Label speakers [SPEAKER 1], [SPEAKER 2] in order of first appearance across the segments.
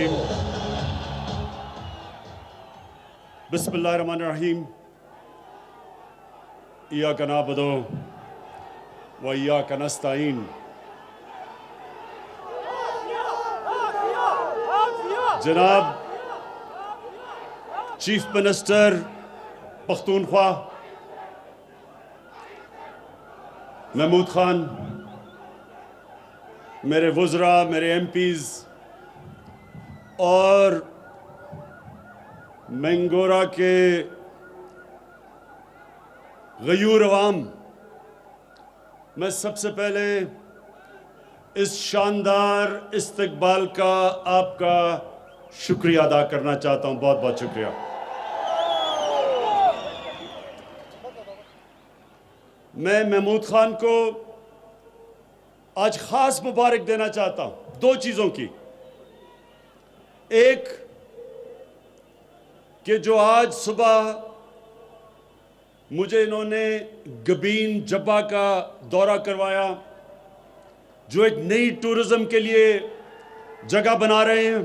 [SPEAKER 1] الرجیم بسم اللہ الرحمن الرحیم ایاک نعبد و ایاک نستعین جناب چیف منسٹر پختونخوا محمود خان، میرے وزراء، میرے ایم پیز اور مینگورہ کے غیور عوام، میں سب سے پہلے اس شاندار استقبال کا آپ کا شکریہ ادا کرنا چاہتا ہوں. بہت بہت شکریہ. میں محمود خان کو آج خاص مبارک دینا چاہتا ہوں دو چیزوں کی. ایک کہ جو آج صبح مجھے انہوں نے گبین جبہ کا دورہ کروایا، جو ایک نئی ٹورزم کے لیے جگہ بنا رہے ہیں.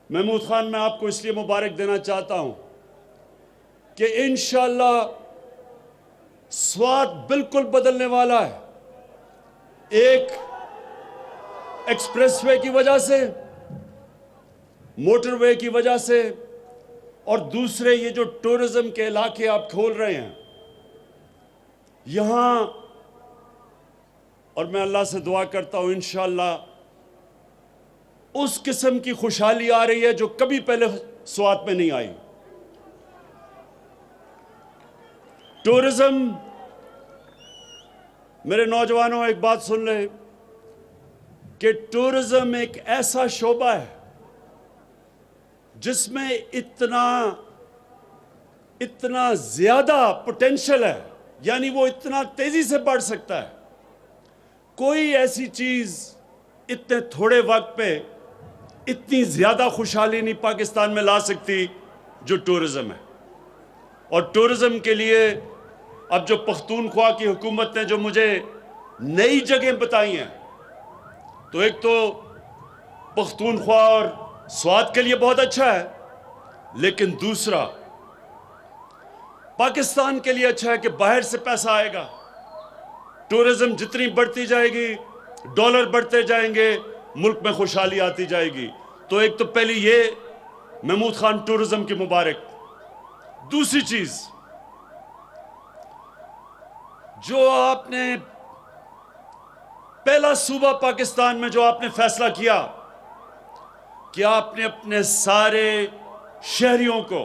[SPEAKER 1] محمود خان، میں آپ کو اس لیے مبارک دینا چاہتا ہوں کہ انشاءاللہ سوات بالکل بدلنے والا ہے. ایک ایکسپریس وے کی وجہ سے، موٹر وے کی وجہ سے، اور دوسرے یہ جو ٹورزم کے علاقے آپ کھول رہے ہیں یہاں، اور میں اللہ سے دعا کرتا ہوں انشاءاللہ اس قسم کی خوشحالی آ رہی ہے جو کبھی پہلے سوات میں نہیں آئی. ٹورزم، میرے نوجوانوں ایک بات سن لیں کہ ٹورزم ایک ایسا شعبہ ہے جس میں اتنا زیادہ پوٹینشل ہے، یعنی وہ اتنا تیزی سے بڑھ سکتا ہے. کوئی ایسی چیز اتنے تھوڑے وقت پہ اتنی زیادہ خوشحالی نہیں پاکستان میں لا سکتی جو ٹورزم ہے. اور ٹورزم کے لیے اب جو پختونخوا کی حکومت نے جو مجھے نئی جگہیں بتائی ہیں، تو ایک تو پختونخوا اور سوات کے لیے بہت اچھا ہے، لیکن دوسرا پاکستان کے لیے اچھا ہے کہ باہر سے پیسہ آئے گا. ٹورزم جتنی بڑھتی جائے گی، ڈالر بڑھتے جائیں گے، ملک میں خوشحالی آتی جائے گی. تو ایک تو پہلی یہ محمود خان ٹورزم کی مبارک. دوسری چیز جو آپ نے پہلا صوبہ پاکستان میں جو آپ نے فیصلہ کیا کہ آپ نے اپنے سارے شہریوں کو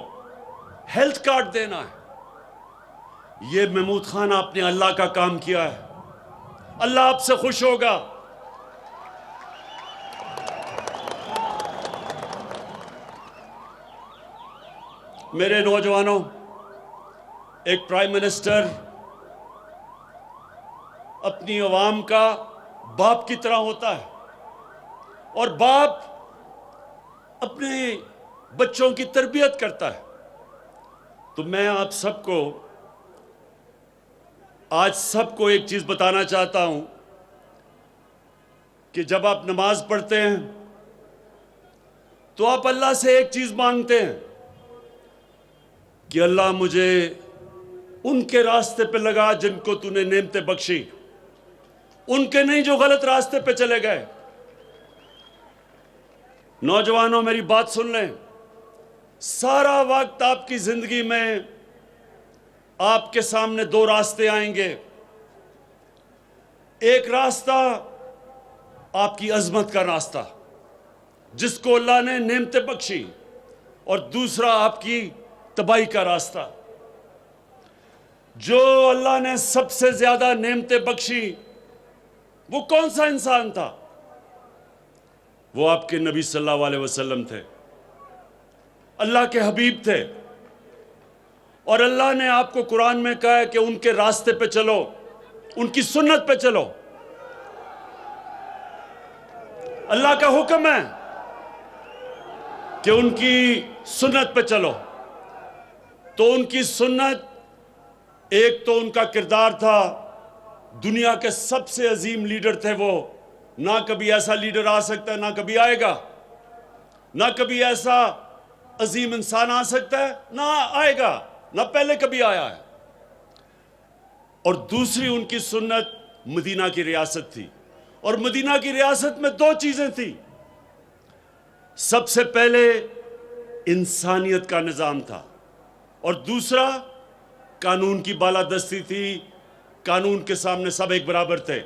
[SPEAKER 1] ہیلتھ کارڈ دینا ہے، یہ محمود خان آپ نے اللہ کا کام کیا ہے. اللہ آپ سے خوش ہوگا. میرے نوجوانوں، ایک پرائم منسٹر اپنی عوام کا باپ کی طرح ہوتا ہے، اور باپ اپنے بچوں کی تربیت کرتا ہے. تو میں آپ سب کو آج سب کو ایک چیز بتانا چاہتا ہوں کہ جب آپ نماز پڑھتے ہیں تو آپ اللہ سے ایک چیز مانگتے ہیں کہ اللہ مجھے ان کے راستے پہ لگا جن کو تو نے نعمتیں بخشی، ان کے نہیں جو غلط راستے پہ چلے گئے. نوجوانوں میری بات سن لیں، سارا وقت آپ کی زندگی میں آپ کے سامنے دو راستے آئیں گے. ایک راستہ آپ کی عظمت کا راستہ جس کو اللہ نے نعمتیں بخشی، اور دوسرا آپ کی تباہی کا راستہ. جو اللہ نے سب سے زیادہ نعمتیں بخشی وہ کون سا انسان تھا؟ وہ آپ کے نبی صلی اللہ علیہ وسلم تھے، اللہ کے حبیب تھے. اور اللہ نے آپ کو قرآن میں کہا ہے کہ ان کے راستے پہ چلو، ان کی سنت پہ چلو. اللہ کا حکم ہے کہ ان کی سنت پہ چلو. تو ان کی سنت، ایک تو ان کا کردار تھا، دنیا کے سب سے عظیم لیڈر تھے وہ نہ کبھی ایسا لیڈر آ سکتا ہے، نہ کبھی آئے گا، نہ کبھی ایسا عظیم انسان آ سکتا ہے، نہ آئے گا، نہ پہلے کبھی آیا ہے۔ اور دوسری ان کی سنت مدینہ کی ریاست تھی، اور مدینہ کی ریاست میں دو چیزیں تھیں۔ سب سے پہلے انسانیت کا نظام تھا، اور دوسرا قانون کی بالادستی تھی، قانون کے سامنے سب ایک برابر تھے۔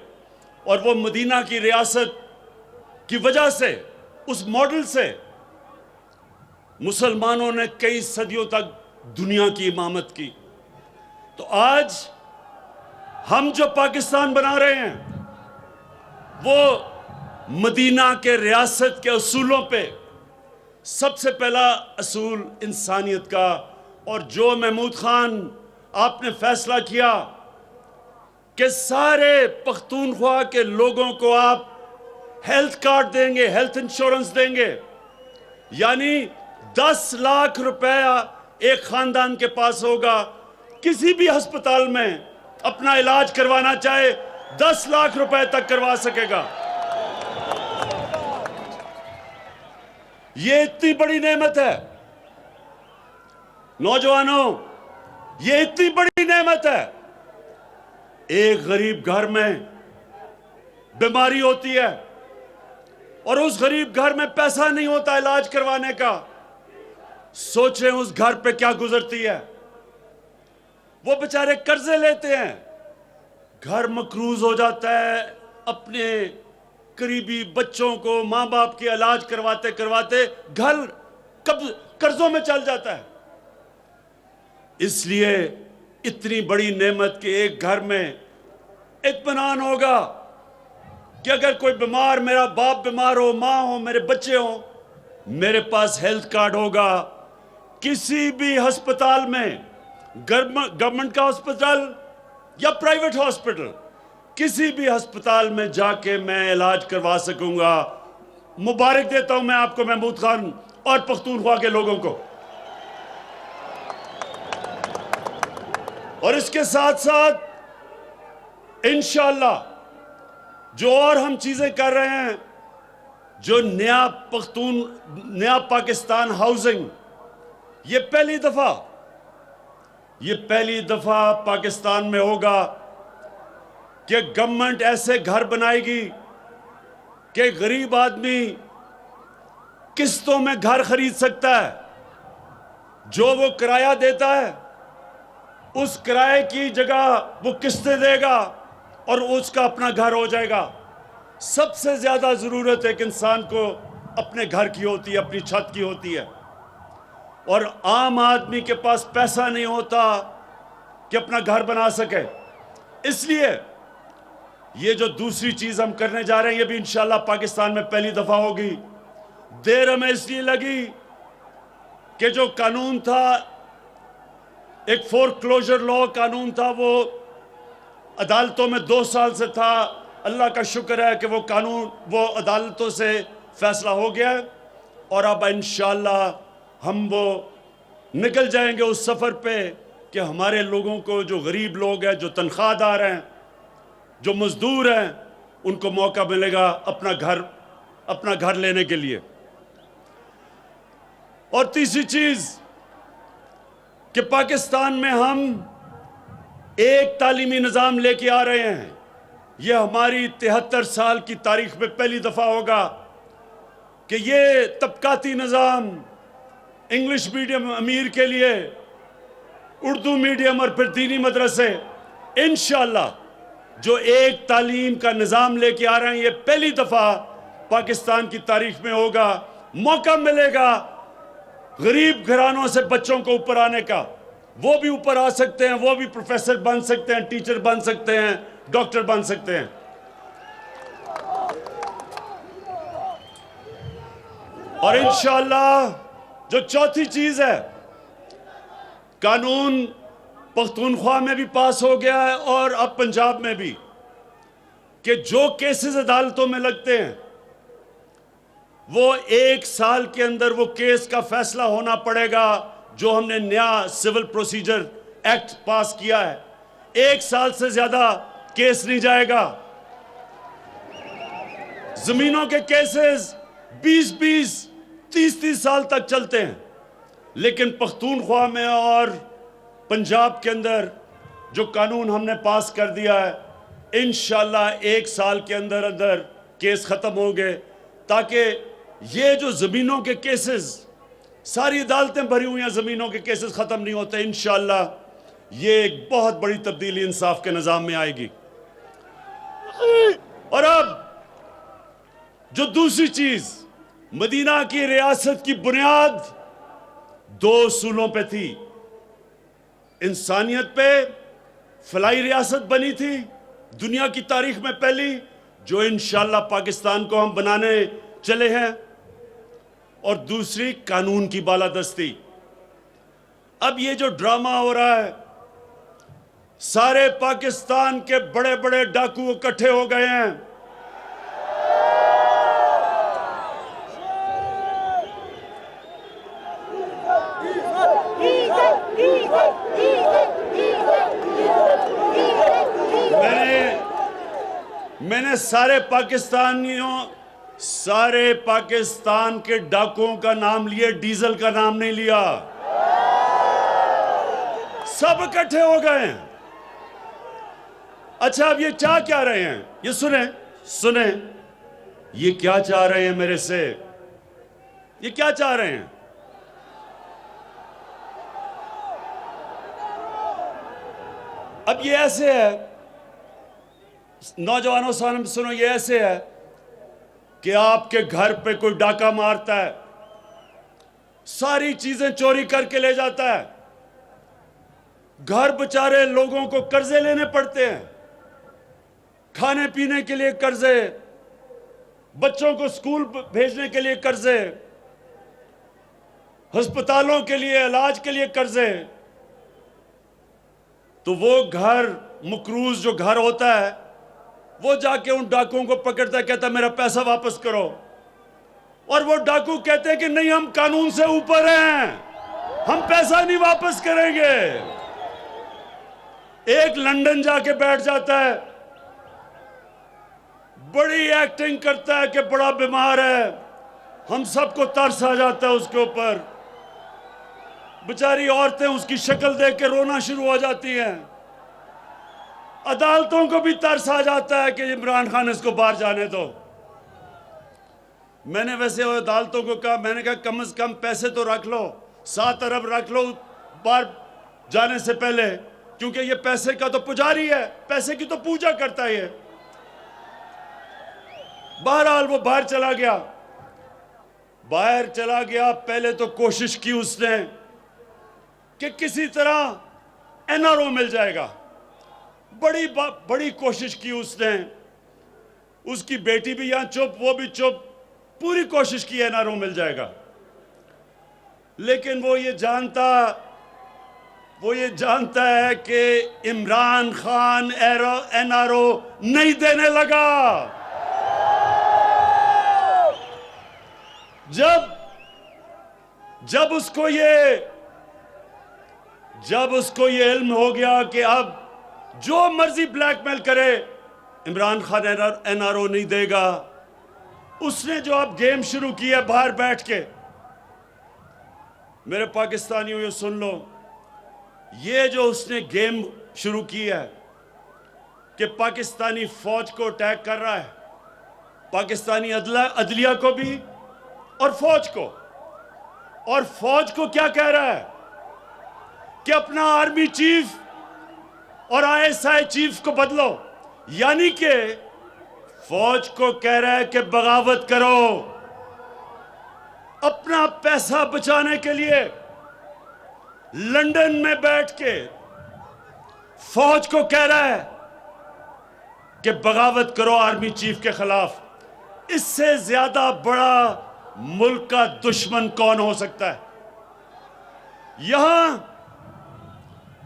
[SPEAKER 1] اور وہ مدینہ کی ریاست کی وجہ سے، اس ماڈل سے مسلمانوں نے کئی صدیوں تک دنیا کی امامت کی۔ تو آج ہم جو پاکستان بنا رہے ہیں وہ مدینہ کے ریاست کے اصولوں پہ، سب سے پہلا اصول انسانیت کا، اور جو محمود خان آپ نے فیصلہ کیا کہ سارے پختونخوا کے لوگوں کو آپ ہیلتھ کارڈ دیں گے، ہیلتھ انشورنس دیں گے، یعنی 10 لاکھ روپیہ ایک خاندان کے پاس ہوگا، کسی بھی ہسپتال میں اپنا علاج کروانا چاہے 10 لاکھ روپے تک کروا سکے گا۔ یہ اتنی بڑی نعمت ہے نوجوانوں، یہ اتنی بڑی نعمت ہے۔ ایک غریب گھر میں بیماری ہوتی ہے اور اس غریب گھر میں پیسہ نہیں ہوتا علاج کروانے کا، سوچیں اس گھر پہ کیا گزرتی ہے۔ وہ بیچارے قرضے لیتے ہیں، گھر مقروض ہو جاتا ہے، اپنے قریبی بچوں کو، ماں باپ کے علاج کرواتے کرواتے گھر قرضوں میں چل جاتا ہے۔ اس لیے اتنی بڑی نعمت کہ ایک گھر میں اطمینان ہوگا کہ اگر کوئی بیمار، میرا باپ بیمار ہو، ماں ہو، میرے بچے ہوں، میرے پاس ہیلتھ کارڈ ہوگا، کسی بھی ہسپتال میں، گورنمنٹ کا ہسپتال یا پرائیویٹ ہسپتال، کسی بھی ہسپتال میں جا کے میں علاج کروا سکوں گا۔ مبارک دیتا ہوں میں آپ کو، محمود خان اور پختونخوا کے لوگوں کو۔ اور اس کے ساتھ ساتھ انشاءاللہ جو اور ہم چیزیں کر رہے ہیں، جو نیا پاکستان ہاؤسنگ، یہ پہلی دفعہ پاکستان میں ہوگا کہ گورنمنٹ ایسے گھر بنائے گی کہ غریب آدمی قسطوں میں گھر خرید سکتا ہے، جو وہ کرایہ دیتا ہے اس کرائے کی جگہ وہ قسطیں دے گا اور اس کا اپنا گھر ہو جائے گا۔ سب سے زیادہ ضرورت ایک انسان کو اپنے گھر کی ہوتی ہے، اپنی چھت کی ہوتی ہے، اور عام آدمی کے پاس پیسہ نہیں ہوتا کہ اپنا گھر بنا سکے۔ اس لیے یہ جو دوسری چیز ہم کرنے جا رہے ہیں، یہ بھی انشاءاللہ پاکستان میں پہلی دفعہ ہوگی۔ دیر ہمیں اس لیے لگی کہ جو قانون تھا، ایک فور کلوجر لا قانون تھا، وہ عدالتوں میں 2 سال سے تھا۔ اللہ کا شکر ہے کہ وہ قانون وہ عدالتوں سے فیصلہ ہو گیا ہے، اور اب انشاءاللہ ہم وہ نکل جائیں گے اس سفر پہ کہ ہمارے لوگوں کو، جو غریب لوگ ہیں، جو تنخواہ دار ہیں، جو مزدور ہیں، ان کو موقع ملے گا اپنا گھر لینے کے لیے۔ اور تیسری چیز کہ پاکستان میں ہم ایک تعلیمی نظام لے کے آ رہے ہیں۔ یہ ہماری 73 سال کی تاریخ میں پہلی دفعہ ہوگا کہ یہ طبقاتی نظام، انگلش میڈیم امیر کے لیے، اردو میڈیم اور پھر دینی مدرسے، انشاءاللہ جو ایک تعلیم کا نظام لے کے آ رہے ہیں، یہ پہلی دفعہ پاکستان کی تاریخ میں ہوگا۔ موقع ملے گا غریب گھرانوں سے بچوں کو اوپر آنے کا، وہ بھی اوپر آ سکتے ہیں، وہ بھی پروفیسر بن سکتے ہیں، ٹیچر بن سکتے ہیں، ڈاکٹر بن سکتے ہیں۔ اور انشاءاللہ جو چوتھی چیز ہے، قانون پختونخوا میں بھی پاس ہو گیا ہے اور اب پنجاب میں بھی، کہ جو کیسز عدالتوں میں لگتے ہیں وہ 1 سال کے اندر وہ کیس کا فیصلہ ہونا پڑے گا۔ جو ہم نے نیا سول پروسیجر ایکٹ پاس کیا ہے، 1 سال سے زیادہ کیس نہیں جائے گا۔ زمینوں کے کیسز 20-20 30-30 سال تک چلتے ہیں، لیکن پختونخوا میں اور پنجاب کے اندر جو قانون ہم نے پاس کر دیا ہے، انشاءاللہ 1 سال کے اندر اندر کیس ختم ہوں گے، تاکہ یہ جو زمینوں کے کیسز، ساری عدالتیں بھری ہوئی ہیں، زمینوں کے کیسز ختم نہیں ہوتے، انشاءاللہ یہ ایک بہت بڑی تبدیلی انصاف کے نظام میں آئے گی۔ اور اب جو دوسری چیز، مدینہ کی ریاست کی بنیاد 2 اصولوں پہ تھی، انسانیت پہ فلاحی ریاست بنی تھی، دنیا کی تاریخ میں پہلی، جو انشاءاللہ پاکستان کو ہم بنانے چلے ہیں، اور دوسری قانون کی بالادستی۔ اب یہ جو ڈرامہ ہو رہا ہے، سارے پاکستان کے بڑے بڑے ڈاکو اکٹھے ہو گئے ہیں، میں نے سارے پاکستان کے ڈاکوؤں کا نام لیے، ڈیزل کا نام نہیں لیا، سب اکٹھے ہو گئے ہیں۔ اچھا، اب یہ چاہ کیا رہے ہیں؟ یہ سنیں، یہ کیا چاہ رہے ہیں میرے سے؟ یہ کیا چاہ رہے ہیں؟ اب یہ ایسے ہے، نوجوانوں سنو، یہ ایسے ہے کہ آپ کے گھر پہ کوئی ڈاکہ مارتا ہے، ساری چیزیں چوری کر کے لے جاتا ہے، گھر بچارے لوگوں کو قرضے لینے پڑتے ہیں، کھانے پینے کے لیے قرضے، بچوں کو اسکول بھیجنے کے لیے قرضے، ہسپتالوں کے لیے علاج کے لیے قرضے، تو وہ گھر مقروض جو گھر ہوتا ہے، وہ جا کے ان ڈاکوؤں کو پکڑتا ہے، کہتا ہے میرا پیسہ واپس کرو، اور وہ ڈاکو کہتے ہیں کہ نہیں، ہم قانون سے اوپر ہیں، ہم پیسہ نہیں واپس کریں گے۔ ایک لندن جا کے بیٹھ جاتا ہے، بڑی ایکٹنگ کرتا ہے کہ بڑا بیمار ہے، ہم سب کو ترس آ جاتا ہے اس کے اوپر، بیچاری عورتیں اس کی شکل دیکھ کے رونا شروع ہو جاتی ہیں، عدالتوں کو بھی ترس آ جاتا ہے کہ عمران خان اس کو باہر جانے دو۔ میں نے ویسے عدالتوں کو کہا، میں نے کہا کم از کم پیسے تو رکھ لو، 7 ارب رکھ لو باہر جانے سے پہلے، کیونکہ یہ پیسے کا تو پجاری ہے، پیسے کی تو پوجا کرتا ہے یہ۔ بہرحال وہ باہر چلا گیا، پہلے تو کوشش کی اس نے کہ کسی طرح این آر او مل جائے گا، بڑی کوشش کی اس نے، اس کی بیٹی بھی یہاں چپ، وہ بھی چپ، پوری کوشش کی این آر او مل جائے گا، لیکن وہ یہ جانتا ہے کہ Imran Khan N R O نہیں دینے لگا۔ جب اس کو یہ علم ہو گیا کہ اب جو مرضی بلیک میل کرے Imran Khan N R O نہیں دے گا، اس نے جو اب گیم شروع کی ہے باہر بیٹھ کے، میرے پاکستانیوں یہ سن لو، یہ جو اس نے گیم شروع کی ہے کہ پاکستانی فوج کو اٹیک کر رہا ہے، پاکستانی عدلیہ کو بھی اور فوج کو کیا کہہ رہا ہے کہ اپنا آرمی چیف اور ISI چیف کو بدلو، یعنی کہ فوج کو کہہ رہا ہے کہ بغاوت کرو، اپنا پیسہ بچانے کے لیے لندن میں بیٹھ کے فوج کو کہہ رہا ہے کہ بغاوت کرو آرمی چیف کے خلاف۔ اس سے زیادہ بڑا ملک کا دشمن کون ہو سکتا ہے؟ یہاں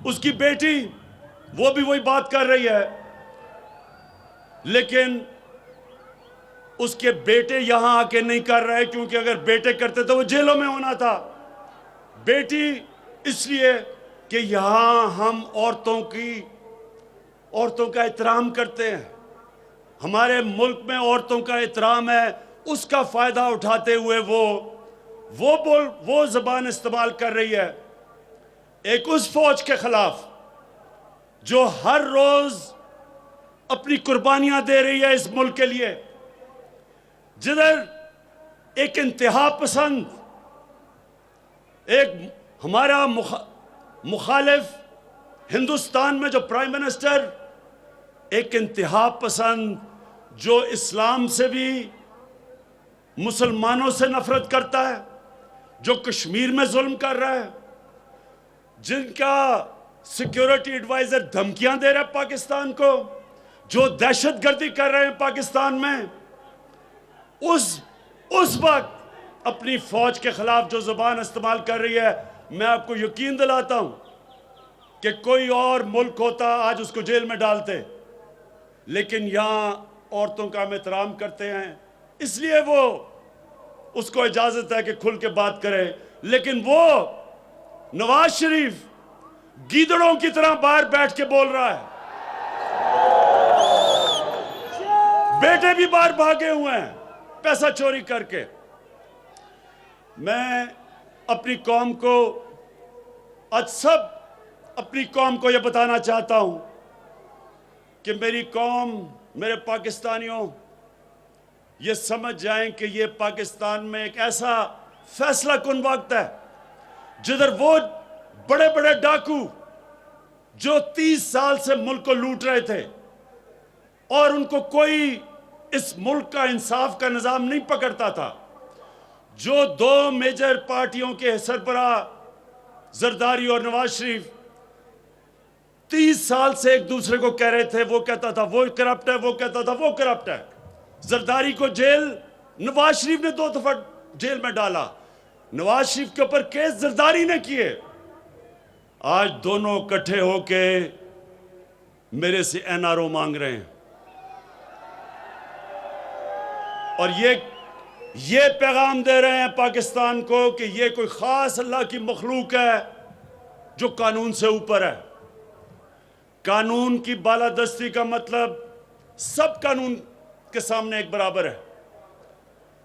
[SPEAKER 1] اس کی بیٹی، وہ بھی وہی بات کر رہی ہے، لیکن اس کے بیٹے یہاں آ کے نہیں کر رہے، کیونکہ اگر بیٹے کرتے تو وہ جیلوں میں ہونا تھا۔ بیٹی اس لیے کہ یہاں ہم عورتوں کا احترام کرتے ہیں، ہمارے ملک میں عورتوں کا احترام ہے، اس کا فائدہ اٹھاتے ہوئے وہ زبان استعمال کر رہی ہے ایک اس فوج کے خلاف جو ہر روز اپنی قربانیاں دے رہی ہے اس ملک کے لیے، جدھر ایک انتہا پسند، ایک ہمارا مخالف ہندوستان میں جو پرائم منسٹر ایک انتہا پسند جو اسلام سے بھی مسلمانوں سے نفرت کرتا ہے، جو کشمیر میں ظلم کر رہا ہے، جن کا سیکیورٹی ایڈوائزر دھمکیاں دے رہا ہے پاکستان کو، جو دہشت گردی کر رہے ہیں پاکستان میں، اس وقت اپنی فوج کے خلاف جو زبان استعمال کر رہی ہے، میں آپ کو یقین دلاتا ہوں کہ کوئی اور ملک ہوتا آج اس کو جیل میں ڈالتے، لیکن یہاں عورتوں کا ہم احترام کرتے ہیں، اس لیے وہ اس کو اجازت ہے کہ کھل کے بات کرے، لیکن وہ نواز شریف گیدڑوں کی طرح باہر بیٹھ کے بول رہا ہے، بیٹے بھی باہر بھاگے ہوئے ہیں پیسہ چوری کر کے۔ میں اپنی قوم کو اپنی قوم کو یہ بتانا چاہتا ہوں کہ میری قوم، میرے پاکستانیوں، یہ سمجھ جائیں کہ یہ پاکستان میں ایک ایسا فیصلہ کن وقت ہے جدھر وہ بڑے بڑے ڈاکو جو 30 سال سے ملک کو لوٹ رہے تھے اور ان کو کوئی اس ملک کا انصاف کا نظام نہیں پکڑتا تھا، جو 2 میجر پارٹیوں کے سربراہ زرداری اور نواز شریف 30 سال سے ایک دوسرے کو کہہ رہے تھے، وہ کہتا تھا وہ کرپٹ ہے، وہ کہتا تھا وہ کرپٹ ہے، زرداری کو جیل نواز شریف نے 2 دفعہ جیل میں ڈالا، نواز شریف کے اوپر کیس زرداری نے کیے، آج دونوں اکٹھے ہو کے میرے سے NRO مانگ رہے ہیں، اور یہ پیغام دے رہے ہیں پاکستان کو کہ یہ کوئی خاص اللہ کی مخلوق ہے جو قانون سے اوپر ہے۔ قانون کی بالادستی کا مطلب سب قانون کے سامنے ایک برابر ہے۔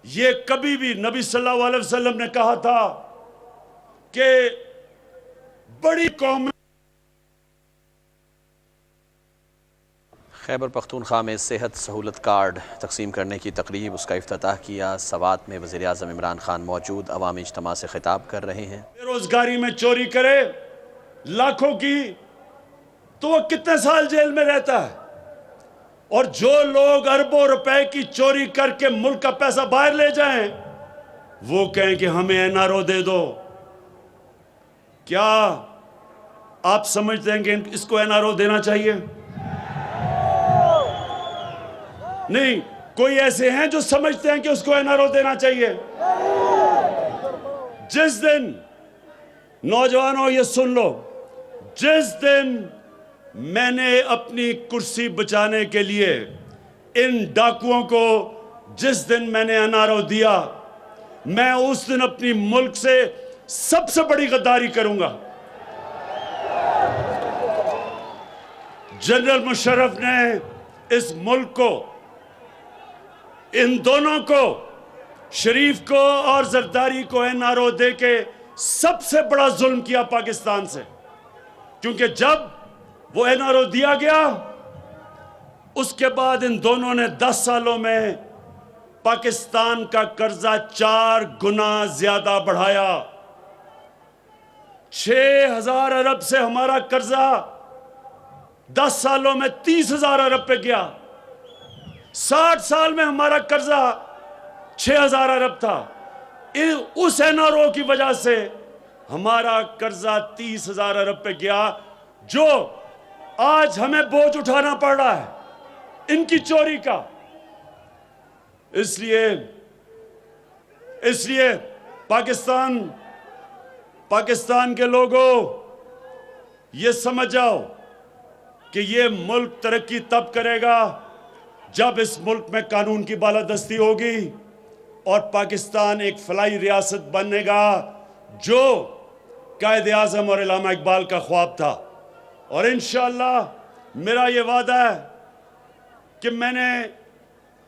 [SPEAKER 1] یہ کبھی بھی نبی صلی اللہ علیہ وسلم نے کہا تھا کہ بڑی قوم
[SPEAKER 2] خیبر پختونخوا میں صحت سہولت کارڈ تقسیم کرنے کی تقریب، اس کا افتتاح کیا۔ سوات میں وزیراعظم عمران خان موجود، عوامی اجتماع سے خطاب کر رہے ہیں۔
[SPEAKER 1] بے روزگاری میں چوری کرے لاکھوں کی تو وہ کتنے سال جیل میں رہتا ہے، اور جو لوگ اربوں روپے کی چوری کر کے ملک کا پیسہ باہر لے جائیں وہ کہیں کہ ہمیں NRO دے دو۔ کیا آپ سمجھتے ہیں کہ اس کو NRO دینا چاہیے؟ نہیں، کوئی ایسے ہیں جو سمجھتے ہیں کہ اس کو NRO دینا چاہیے؟ جس دن، نوجوانوں یہ سن لو، جس دن میں نے اپنی کرسی بچانے کے لیے ان ڈاکوؤں کو جس دن میں نے NRO دیا، میں اس دن اپنی ملک سے سب سے بڑی غداری کروں گا۔ جنرل مشرف نے اس ملک کو، ان دونوں کو، شریف کو اور زرداری کو NRO دے کے سب سے بڑا ظلم کیا پاکستان سے، کیونکہ جب وہ NRO دیا گیا اس کے بعد ان دونوں نے 10 سالوں میں پاکستان کا قرضہ 4 گنا زیادہ بڑھایا۔ 6,000 ارب سے ہمارا قرضہ 10 سالوں میں 30,000 ارب پہ گیا۔ 60 سال میں ہمارا قرضہ 6,000 ارب تھا، اس NRO کی وجہ سے ہمارا قرضہ 30,000 ارب پہ گیا، جو آج ہمیں بوجھ اٹھانا پڑ رہا ہے ان کی چوری کا۔ اس لیے پاکستان کے لوگوں یہ سمجھ جاؤ کہ یہ ملک ترقی تب کرے گا جب اس ملک میں قانون کی بالادستی ہوگی اور پاکستان ایک فلاحی ریاست بنے گا، جو قائد اعظم اور علامہ اقبال کا خواب تھا۔ اور انشاءاللہ میرا یہ وعدہ ہے کہ میں نے